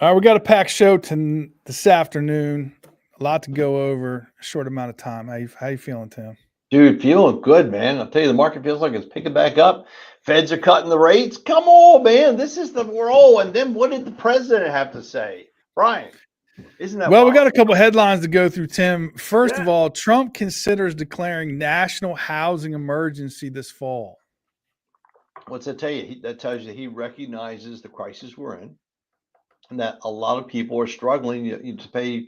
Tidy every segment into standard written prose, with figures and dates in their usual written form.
All right, we got a packed show this afternoon. A lot to go over. A short amount of time. How you feeling, Tim? Dude, feeling good, man. I'll tell you, the market feels like it's picking back up. Feds are cutting the rates. Come on, man. This is the world. And then what did the president have to say? Brian, isn't that Well, we wild? got a couple headlines to go through, Tim. First Yeah. of all, Trump considers declaring national housing emergency this fall. What's that tell you? That tells you he recognizes the crisis we're in and that a lot of people are struggling to pay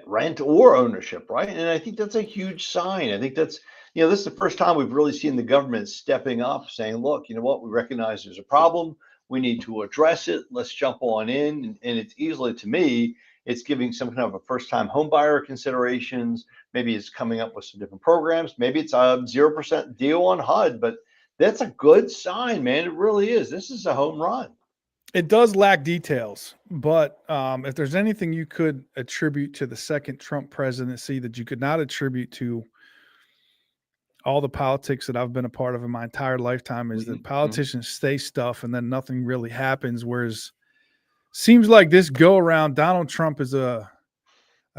rent or ownership, right? And I think that's a huge sign. I think this is the first time we've really seen the government stepping up, saying, look, you know what, we recognize there's a problem. We need to address it. Let's jump on in. And it's easily, to me, it's giving some kind of a first time home buyer considerations. Maybe it's coming up with some different programs. Maybe it's a 0% deal on HUD, but that's a good sign, man. It really is. This is a home run. It does lack details, but if there's anything you could attribute to the second Trump presidency that you could not attribute to all the politics that I've been a part of in my entire lifetime, is that Mhm. politicians say stuff and then nothing really happens. Whereas seems like this go around, Donald Trump is a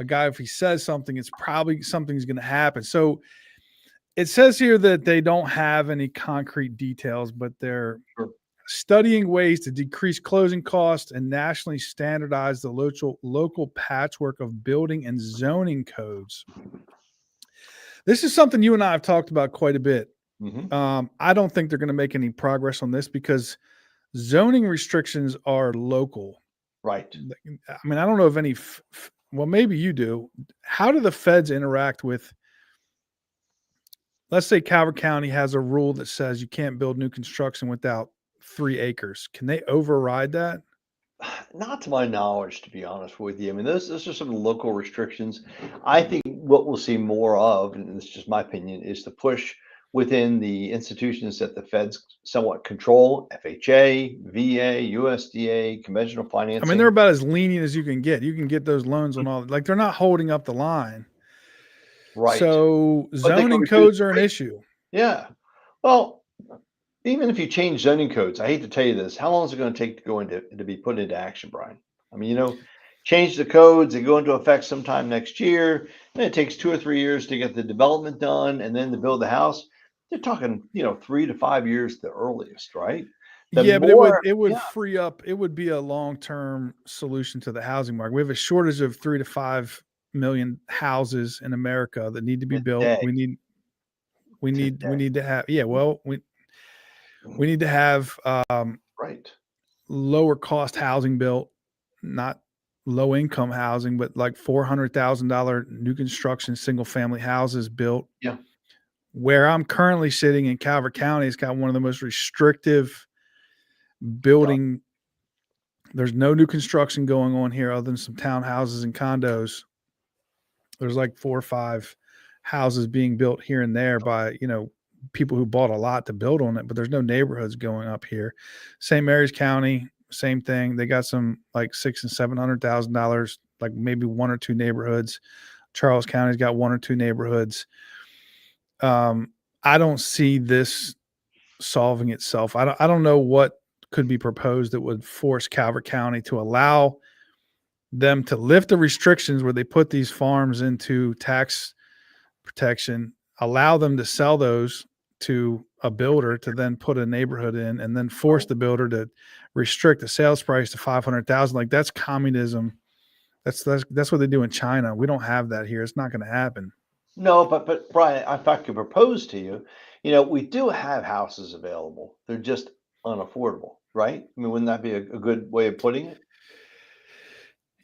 guy, if he says something, it's probably something's going to happen. So it says here that they don't have any concrete details, but they're Sure. studying ways to decrease closing costs and nationally standardize the local patchwork of building and zoning codes. This is something you and I have talked about quite a bit. Hmm. I don't think they're going to make any progress on this because zoning restrictions are local. Right. I mean, I don't know of any. Well, maybe you do. How do the feds interact with? Let's say Calvert County has a rule that says you can't build new construction without 3 acres. Can they override that? Not to my knowledge, to be honest with you. I mean, those are some local restrictions. I think what we'll see more of, and this is just my opinion, is the push within the institutions that the feds somewhat control: FHA, VA, USDA, conventional I mean, they're financing. about as lenient as you can get. You can get those loans on all. Like they're not holding up the line. Right. So But they can zoning reduce codes are an the rate. issue. Yeah. Well, even if you change zoning codes, I hate to tell you this, how long is it going to take to be put into action, Brian? I mean, change the codes, they go into effect sometime next year. Then it takes 2 or 3 years to get the development done and then to build the house. They're talking, 3 to 5 years the earliest, right? The Yeah, but it would more, it would yeah, free up. It would be a long term solution to the housing market. We have a shortage of 3 to 5 million houses in America that need to be built. today, We today, need to have. Yeah, well, we need to have right? lower cost housing built, not low income housing, but like $400,000 new construction single family houses built. Yeah, Where I'm currently sitting in Calvert County, it's got one of the most restrictive done, building. There's no new construction going on here other than some townhouses and condos. There's like 4 or 5 houses being built here and there by, people who bought a lot to build on it, but there's no neighborhoods going up here. St. Mary's County, same thing. They got some like $600,000 and $700,000, like maybe 1 or 2 neighborhoods. Charles County's got 1 or 2 neighborhoods. Um, I don't see this solving itself. I don't know what could be proposed that would force Calvert County to allow them to lift the restrictions where they put these farms into tax protection, allow them to sell those to a builder to then put a neighborhood in, and then force right. the builder to restrict the sales price to 500,000. Like that's communism. That's what they do in China. We don't have that here. It's not going to happen. No, but Brian, if I could propose to you, we do have houses available. They're just unaffordable, right? I mean, wouldn't that be a good way of putting it?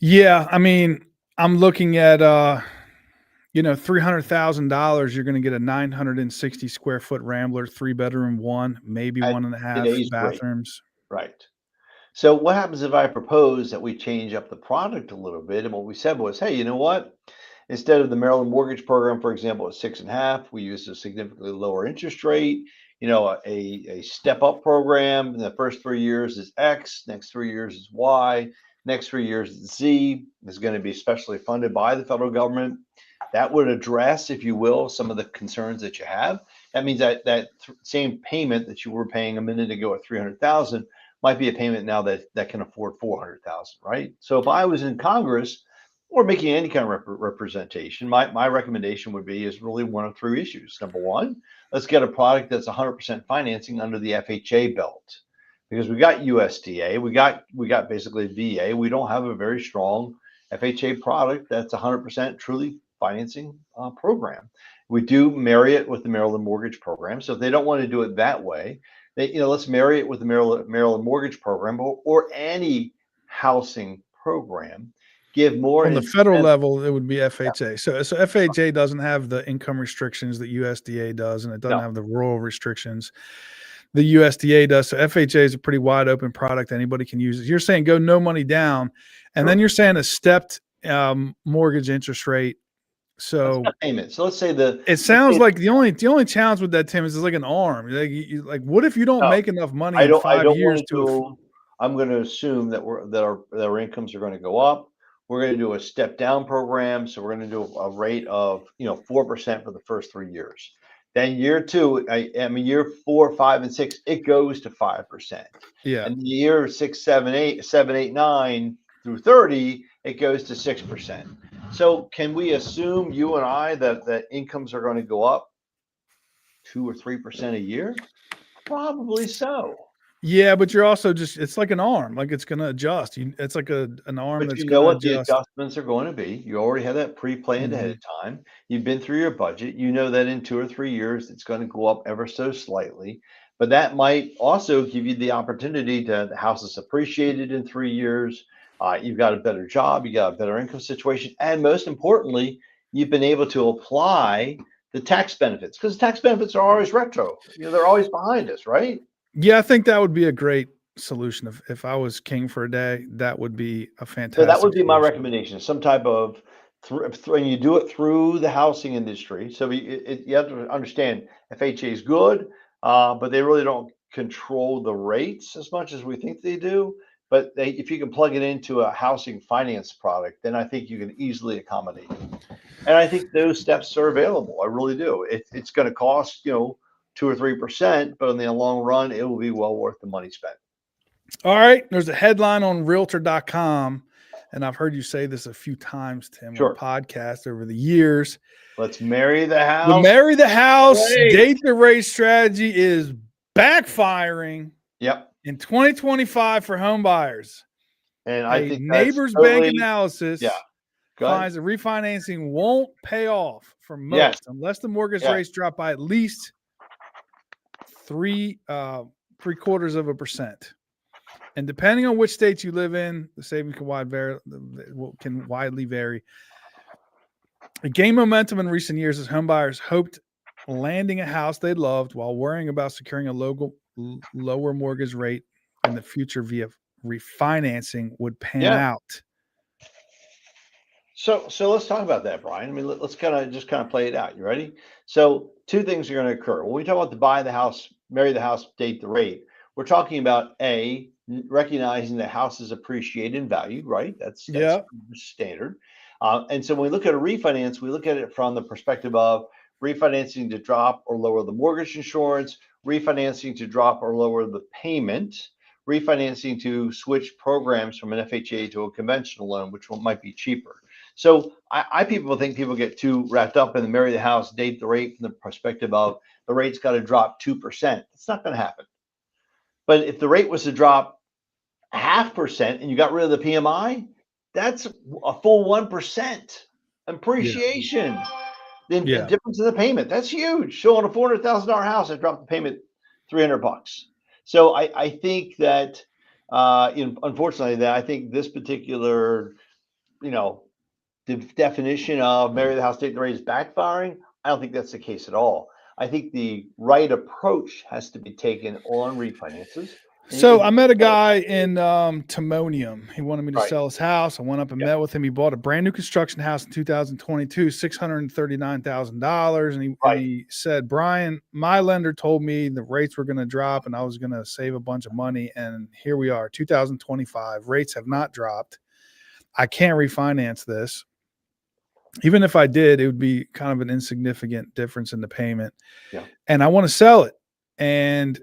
Yeah, I mean, I'm looking at $300,000. You're going to get a 960 square foot Rambler, 3 bedroom, one, maybe At one and a half today's rate, bathrooms. right? So what happens if I propose that we change up the product a little bit? And what we said was, hey, you know what? Instead of the Maryland mortgage program, for example, at 6.5, we use a significantly lower interest rate. A step up program. In the first 3 years is X, next 3 years is Y, next 3 years is Z. Is going to be specially funded by the federal government. That would address, if you will, some of the concerns that you have. That means that same payment that you were paying a minute ago at 300,000 might be a payment now that can afford 400,000, right? So if I was in Congress or making any kind of representation, my recommendation would be is really one of three issues. Number one, let's get a product that's 100% financing under the FHA belt, because we got USDA, we got basically VA. We don't have a very strong FHA product that's 100% truly financing program. We do marry it with the Maryland Mortgage Program. So if they don't want to do it that way, let's marry it with the Maryland Mortgage Program, or any housing program. Give more On the federal incentive. level, it would be FHA. So FHA doesn't have the income restrictions that USDA does, and it doesn't No, have the rural restrictions the USDA does. So FHA is a pretty wide open product. Anybody can use it. You're saying go no money down, and then sure. you're saying a stepped mortgage interest rate. Let's So got payment. So let's say it let's sounds say like the only challenge with that, Tim, is it's like an arm. Like what if you don't no, make enough money in I 5 don't years want to to do. I'm going to assume that our incomes are going to go up. We're going to do a step down program. So we're going to do a rate of 4% for the first 3 years. Then year two, I mean year 4, 5, and 6, it goes to 5%. yeah. And the year 6, 7, 8, 7, 8, 9 through 30, it goes to 6%. So can we assume, you and I, that incomes are going to go up 2 or 3% a year? Probably so. Yeah, but you're also it's like an arm, like it's gonna adjust. It's like an arm But that's you know gonna what the adjust. adjustments are going to be. You already have that pre-planned ahead Mhm. of time. You've been through your budget. You know that in 2 or 3 years, it's going to go up ever so slightly. But that might also give you the opportunity the house is appreciated in 3 years. You've got a better job. You got a better income situation. And most importantly, you've been able to apply the tax benefits, because tax benefits are always retro. They're always behind us, right? Yeah, I think that would be a great solution. If I was king for a day, that would be a So that fantastic would be my solution. recommendation, some type of and you do it through the housing industry. So you have to understand FHA is good, but they really don't control the rates as much as we think they do. But if you can plug it into a housing finance product, then I think you can easily accommodate it. And I think those steps are available. I really do. It's going to cost 2 or 3%, but in the long run, it will be well worth the money spent. All right. There's a headline on realtor.com, and I've heard you say this a few times, Tim, on Sure. podcasts over the years. Let's marry the The house. marry the house, Great. date the rate strategy is backfiring Yep. in 2025 for home buyers. And I A think that's neighbor's bank totally, analysis yeah. Go ahead. finds that refinancing won't pay off for Yes. most unless the mortgage Yeah. rates drop by at least 3/4%. And depending on which states you live in, the savings can widely vary. It gained momentum in recent years as homebuyers hoped landing a house they loved while worrying about securing a lower mortgage rate in the future via refinancing would pan Yeah. out. So let's talk about that, Brian. I mean, let's kind of play it out. You ready? So two things are going to occur when we talk about the buy the house, marry the house, date the rate. We're talking about recognizing the house is appreciated in value, right? That's Yeah. standard. And so when we look at a refinance, we look at it from the perspective of refinancing to drop or lower the mortgage insurance, refinancing to drop or lower the payment, refinancing to switch programs from an FHA to a conventional loan, which might be cheaper. So people get too wrapped up in the marry the house, date the rate from the perspective of the rate's got to drop 2%. It's not going to happen. But if the rate was to drop 0.5% and you got rid of the PMI, that's a full 1% appreciation. The difference in the payment, that's huge. So on a $400,000 house, I dropped the payment $300. So I think that, unfortunately, I think this particular, the definition of marry the house, date the rate is backfiring. I don't think that's the case at all. I think the right approach has to be taken on refinances. So I met a guy in Timonium. He wanted me to Right. sell his house. I went up and met with him. He bought a brand new construction house in 2022, $639,000. And he said, Brian, my lender told me the rates were going to drop and I was going to save a bunch of money. And here we are, 2025. Rates have not dropped. I can't refinance this. Even if I did, it would be kind of an insignificant difference in the payment. Yeah. And I want to sell it. And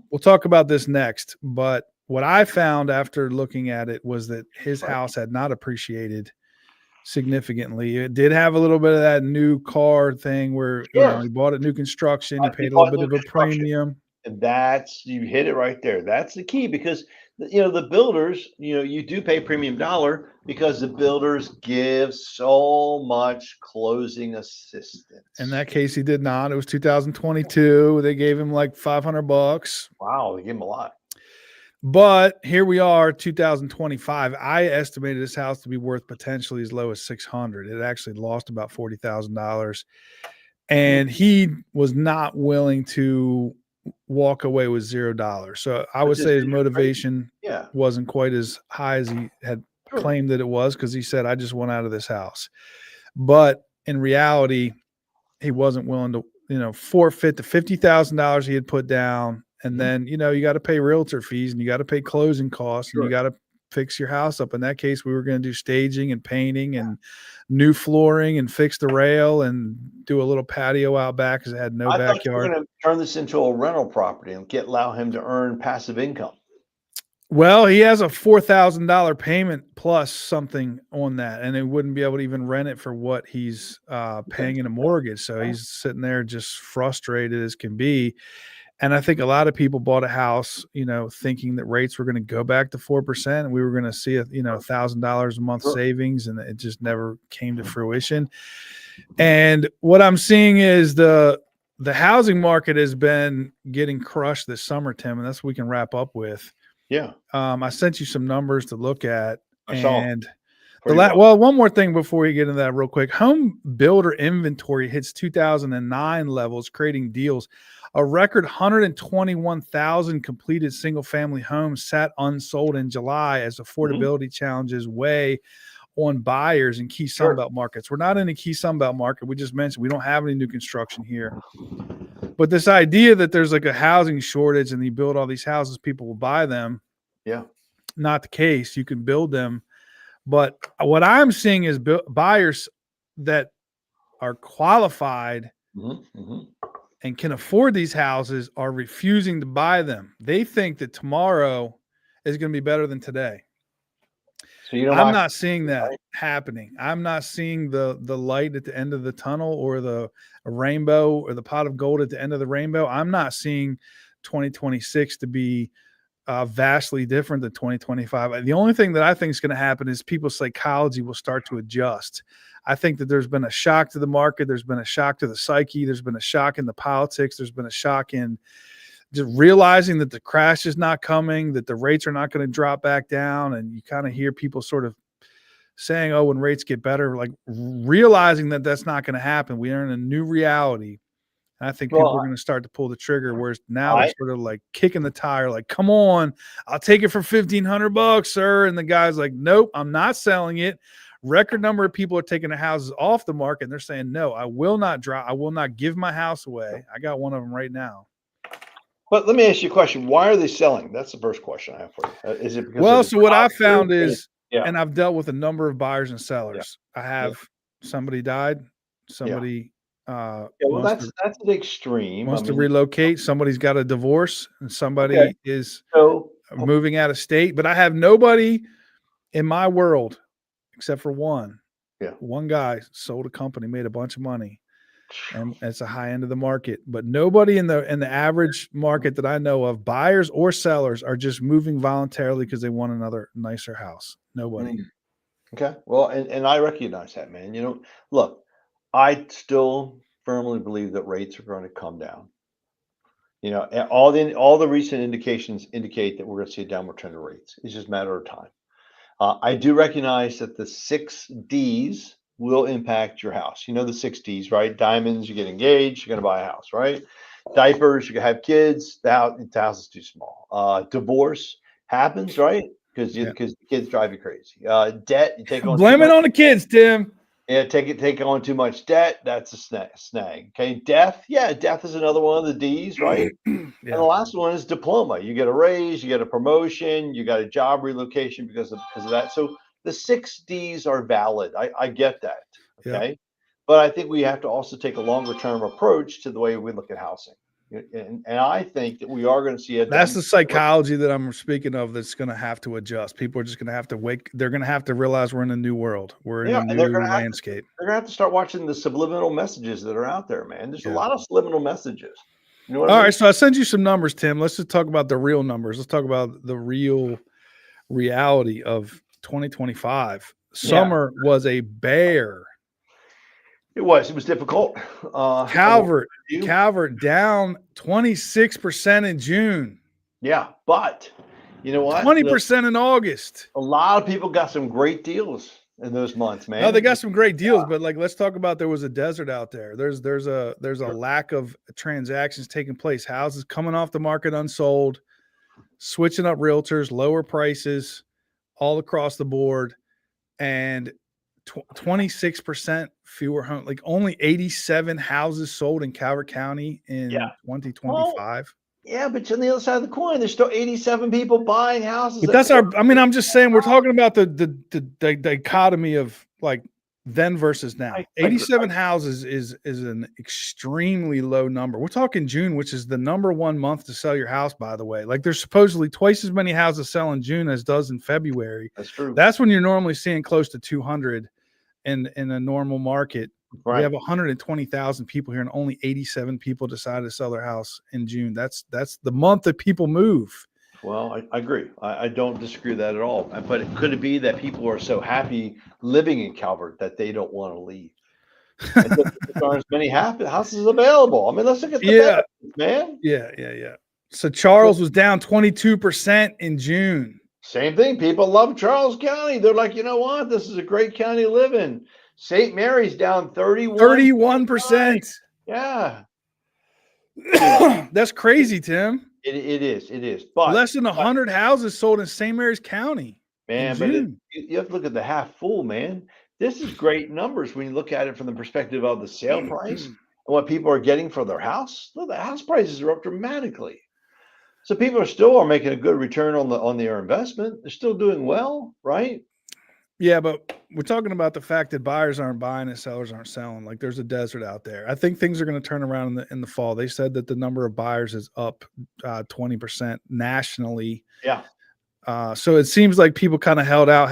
we'll talk about this next, but what I found after looking at it was that his Right. house had not appreciated significantly. It did have a little bit of that new car thing where, Sure. he bought it new construction, he He paid a little bought bit new of a construction. premium. And that's you hit it right there. That's the key because the builders, you do pay premium dollar because the builders give so much closing In assistance. that case, he did not. It was 2022. They gave him like $500. Wow, they give them a lot. But here we are, 2025. I estimated this house to be worth potentially as low as 600. It actually lost about $40,000. Mm. And he was not willing to walk away with $0. So I would Which is say his interest rate. motivation Yeah, wasn't quite as high as he had sure. claimed that it was, because he said, I just want out of this house. But in reality, he wasn't willing to, forfeit the $50,000 he had put down. And Mhm. then, you got to pay realtor fees and you got to pay closing costs and you Sure. got to fix your house up. In that case, we were going to do staging and painting and new flooring and fix the rail and do a little patio out back because it had no I thought you were backyard. going to turn this into a rental property and allow him to earn passive income. Well, he has a $4,000 payment plus something on that, and he wouldn't be able to even rent it for what he's Okay. paying in a mortgage. So he's sitting there just frustrated as can be. And I think a lot of people bought a house, thinking that rates were going to go back to 4% and we were going to see $1,000 a month Sure. savings, and it just never came to fruition. And what I'm seeing is the housing market has been getting crushed this summer, Tim, and that's what we can wrap up with. Yeah, I sent you some numbers to look at, I saw 'em. and Pretty rough. well, one more thing before we get into that real quick. Home builder inventory hits 2009 levels, creating deals. A record 121,000 completed single family homes sat unsold in July as Mhm. affordability challenges weigh on buyers in key Sure. Sunbelt markets. We're not in a key Sunbelt market. We just mentioned we don't have any new construction here. But this idea that there's like a housing shortage and you build all these houses, people will buy them, Yeah. not the case. You can build them. But what I'm seeing is buyers that are qualified Mhm, mhm. and can afford these houses are refusing to buy them. They think that tomorrow is going to be better than today. So you don't I'm buy, not seeing that right? happening. I'm not seeing the light at the end of the tunnel or the rainbow or the pot of gold at the end of the rainbow. I'm not seeing 2026 to be vastly different than 2025. The only thing that I think is going to happen is people's psychology will start to adjust. I think that there's been a shock to the market. There's been a shock to the psyche. There's been a shock in the politics. There's been a shock in just realizing that the crash is not coming, that the rates are not going to drop back down. And you kind of hear people sort of saying, oh, when rates get better, like realizing that that's not going to happen. We are in a new reality. And I think people are Well, going to start to pull the trigger, whereas now they're I sort of like kicking the tire, like, come on, I'll take it for $1,500, sir. And the guy's like, nope, I'm not selling it. Record number of people are taking the houses off the market. And they're saying, no, I will not drop. I will not give my house away. I got one of them right now. but let me ask you a question. Why are they selling? That's the first question I have for you. Is it because of Well, the so what I job found creation? is, Yeah, and I've dealt with a number of buyers and yeah, sellers. I yeah, have somebody died, yeah. somebody Yeah, well, wants that's an extreme. I to mean, relocate, somebody's got a divorce, and okay. somebody is So, moving out of state. But I have nobody in my world except for one. yeah. One guy sold a company, made a bunch of money, and it's a high end of the market. But nobody in the average market that I know of, buyers or sellers, are just moving voluntarily because they want another nicer house. Nobody. Mm, okay. Well, and I recognize that, man. Look, I still firmly believe that rates are going to come down. And all the recent indications indicate that we're going to see a downward trend of rates. It's just a matter of time. I do recognize that the 6 Ds will impact your house. You know the 6 Ds, right? Diamonds, you get engaged, you're going to buy a house, right? Diapers, you can have kids, the house is too small. Divorce happens, right? Because Yeah. because the kids drive you crazy. Debt, you take on too Blame it much. on the kids, Tim. Yeah, take on too much debt. That's a snag. Okay, death. Yeah, death is another one of the D's, right? And the Yeah. last one is diploma. You get a raise, you get a promotion, you got a job relocation because of that. So the 6 Ds are valid. I get that. Yep. Okay. But I think we have to also take a longer term approach to the way we look at housing. And I think that we are going to see a That's the psychology that I'm speaking of that's going to have to adjust. People are just going to have to they're going to have to realize we're in a new world. We're in a and they're new going to landscape. start watching the subliminal messages that are out there, man. There's a Yeah. lot of subliminal messages. You know what All I mean? right, so I send you some numbers, Tim. Let's just talk about the real numbers. Let's talk about the real reality of 2025. Summer was a bear. It was difficult. Calvert down 26% in June. Yeah, but you know what? 20% in August. A lot of people got some great deals in those months, man. No, they got some great deals, but like let's talk about there was a desert out there. There's a lack of transactions taking place. Houses coming off the market unsold, switching up realtors, lower prices all across the board, and 26% fewer homes. Like only 87 houses sold in Calvert County in 2025. Yeah, but on the other side of the coin, there's still 87 people buying houses. But that's I'm just saying we're talking about the dichotomy of like then versus now. 87 houses is an extremely low number. We're talking June, which is the number one month to sell your house, by the way. Like there's supposedly twice as many houses sell in June as does in February. That's true. That's when you're normally seeing close to 200 in a normal market. Right. We have 120,000 people here and only 87 people decided to sell their house in June. That's the month that people move. Well, I agree. I don't disagree with that at all. But could it be that people are so happy living in Calvert that they don't want to leave? There aren't as many houses available. I mean, let's look at the benefits, man. Yeah. So Charles was down 22% in June. Same thing. People love Charles County. They're like, you know what? This is a great county to live in. St. Mary's down 31%. Yeah. That's crazy, Tim. It is. But less than 100 houses sold in St. Mary's County. Man, but you have to look at the half full, man. This is great numbers when you look at it from the perspective of the sale price and what people are getting for their house. Look, the house prices are up dramatically. So people are making a good return on their investment. They're still doing well, right? Yeah, but we're talking about the fact that buyers aren't buying and sellers aren't selling. Like there's a desert out there. I think things are going to turn around in the fall. They said that the number of buyers is up 20% nationally. Yeah. So it seems like people kind of held out,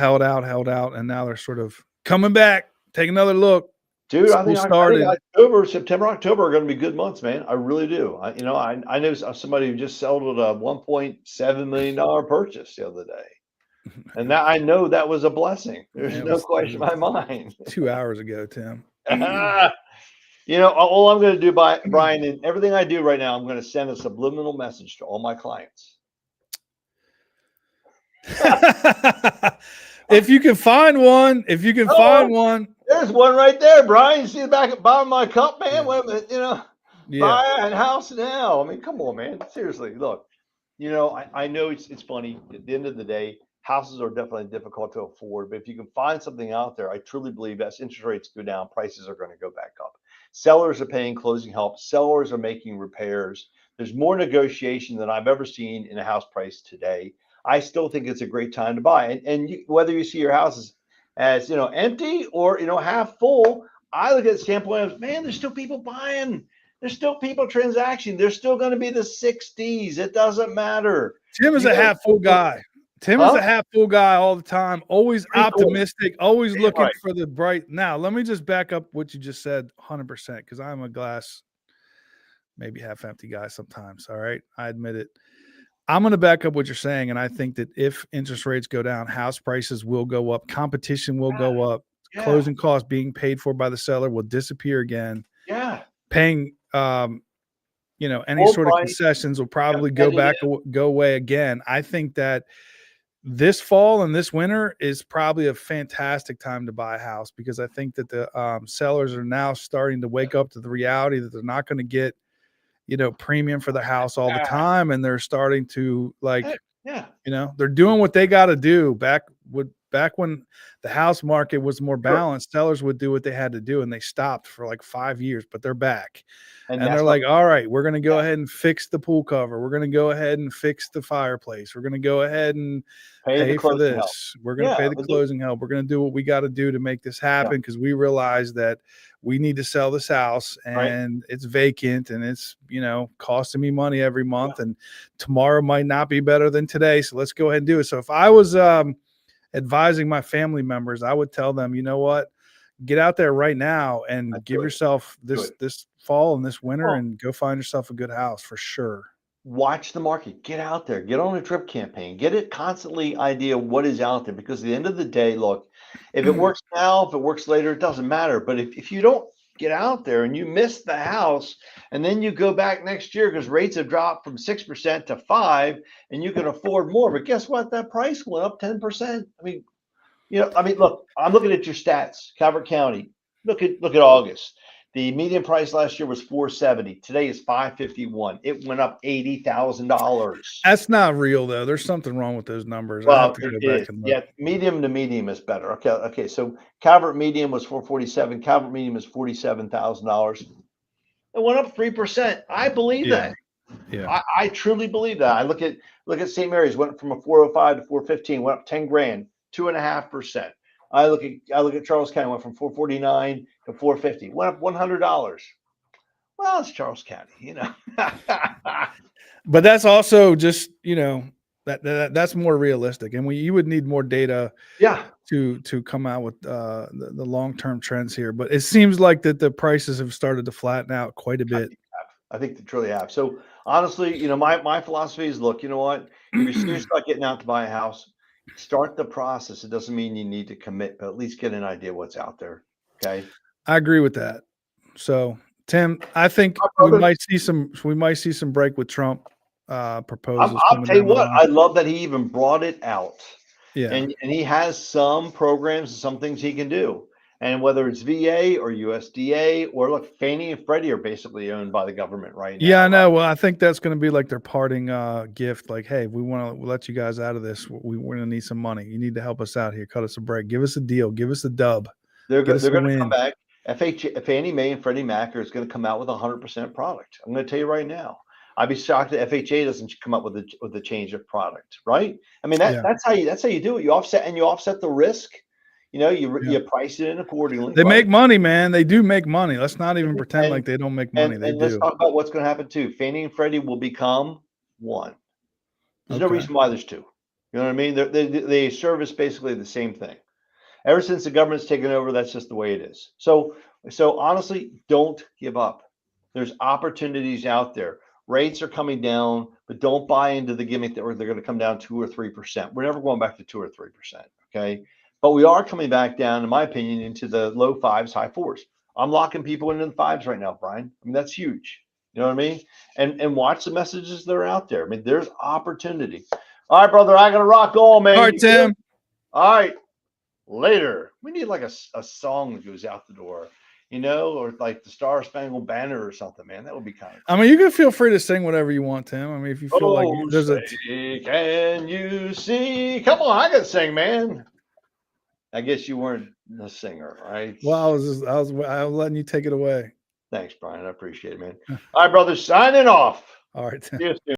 and now they're sort of coming back. Take another look. Dude, I think September, October are going to be good months, man. I really do. I know somebody who just sold a $1.7 million purchase the other day. And that I know that was a blessing. There's no question in my mind. 2 hours ago, Tim. All I'm going to do, Brian, and everything I do right now, I'm going to send a subliminal message to all my clients. If you can find one, there's one right there, Brian. You see the bottom of my cup, man. Wait a minute, buy a house now. I mean, come on, man. Seriously, look. I know it's funny. At the end of the day, houses are definitely difficult to afford, but if you can find something out there, I truly believe as interest rates go down, prices are going to go back up. Sellers are paying closing help. Sellers are making repairs. There's more negotiation than I've ever seen in a house price today. I still think it's a great time to buy. And whether you see your house as empty or half full, I look at the standpoint of, man, there's still people buying. There's still people transacting. There's still going to be the 60s. It doesn't matter. Tim is a half full guy. Tim is a half full guy all the time, always optimistic, always looking for the bright. Now, let me just back up what you just said 100% because I'm a glass, maybe half empty guy sometimes. All right. I admit it. I'm going to back up what you're saying. And I think that if interest rates go down, house prices will go up, competition will go up, closing costs being paid for by the seller will disappear again. Yeah. Paying, any sort of concessions will probably go away again. I think that this fall and this winter is probably a fantastic time to buy a house because I think that the sellers are now starting to wake up to the reality that they're not going to get, premium for the house all the time. And they're starting to they're doing what they got to do back with back when the house market was more balanced, sellers would do what they had to do, and they stopped for like 5 years, but they're back. And And that's they're what like, all right, we're going to go yeah, ahead and fix the pool cover. We're going to go ahead and fix the fireplace. We're going to go ahead and pay the pay for closing help. this. We're going to Yeah, pay the but the closing help. We're going to do what we got to do to make this yeah, happen because we realize that we need to sell this house right? and it's vacant and it's, costing me money every Yeah, month. And tomorrow might not be better than today. So let's go ahead and do it. So if I was advising my family members, I would tell them, you know what? Get out there right now I and do give it. yourself Do this it. this fall and this winter Well, and go find yourself a good house for sure. watch the market. Get out there. Get on a drip campaign. Get it constantly idea what is out there because at the end of the day, look, if it works now, if it works later, it doesn't matter. But if you don't get out there and you miss the house and then you go back next year because rates have dropped from 6% to 5 and you can afford more. But guess what? That price went up 10%. Look, I'm looking at your stats, Calvert County. Look at August. The median price last year was 470. Today is 551. It went up $80,000. That's not real though. There's something wrong with those numbers. I have Well, to it go back is. and look. Yeah, medium to medium is better. Okay. So Calvert medium was 447. Calvert medium is $47,000. It went up 3%. I believe Yeah. that. Yeah. I truly believe that. I look at St. Mary's went from a 405 to 415, went up 10 grand, 2.5%. I look at Charles County, went from 449 to 450, went up $100. Well, it's Charles County. But that's also just, that's more realistic. And you would need more data Yeah, to come out with the long-term trends here. But it seems like that the prices have started to flatten out quite a bit. I think they truly have. So honestly, my philosophy is, look, you know what? If you're serious about getting out to buy a house, start the process. It doesn't mean you need to commit, but at least get an idea what's out there. Okay. I agree with that. So, Tim, I think My we brother, might see some break with Trump proposals I'll coming tell you down the what, line. I love that he even brought it out. Yeah. And he has some programs and some things he can do. And whether it's VA or USDA or look, Fannie and Freddie are basically owned by the government right Yeah, now, I right? know. Well, I think that's going to be like their parting gift. Like, hey, we want to let you guys out of this. We're going to need some money. You need to help us out here. Cut us a break. Give us a deal. Give us a dub. Get us They're a going to come win. back. Fannie Mae and Freddie Mac is going to come out with 100% product. I'm going to tell you right now. I'd be shocked if FHA doesn't come up with a change of product, right? I mean Yeah. that's how you do it. You offset the risk. Yeah. You price it in accordingly, They right? make money, man. They do make money. Let's not even pretend like they don't make money. They And let's do. talk about what's going to happen too. Fannie and Freddie will become one. There's no Okay. reason why there's two. You know what I mean? They service basically the same thing. Ever since the government's taken over, that's just the way it is. So honestly, don't give up. There's opportunities out there. Rates are coming down, but don't buy into the gimmick that they're going to come down 2 or 3%. We're never going back to 2 or 3%. Okay. But we are coming back down, in my opinion, into the low fives, high fours. I'm locking people into the fives right now, Brian. I mean, that's huge. You know what I mean? And watch the messages that are out there. I mean, there's opportunity. All right, brother, I gotta rock on, All man. right, You good? Tim. All right. Later. We need like a song that goes out the door, or like the Star Spangled Banner or something, man. That would be kind of I cool. mean, you can feel free to sing whatever you want, Tim. I mean, if you feel like Oh, there's a say, can you see? Come on, I can sing, man. I guess you weren't a singer, right? well, I was letting you take it away. Thanks, Brian. I appreciate it, man. All right, brother, signing off. All right, Tim. See you soon.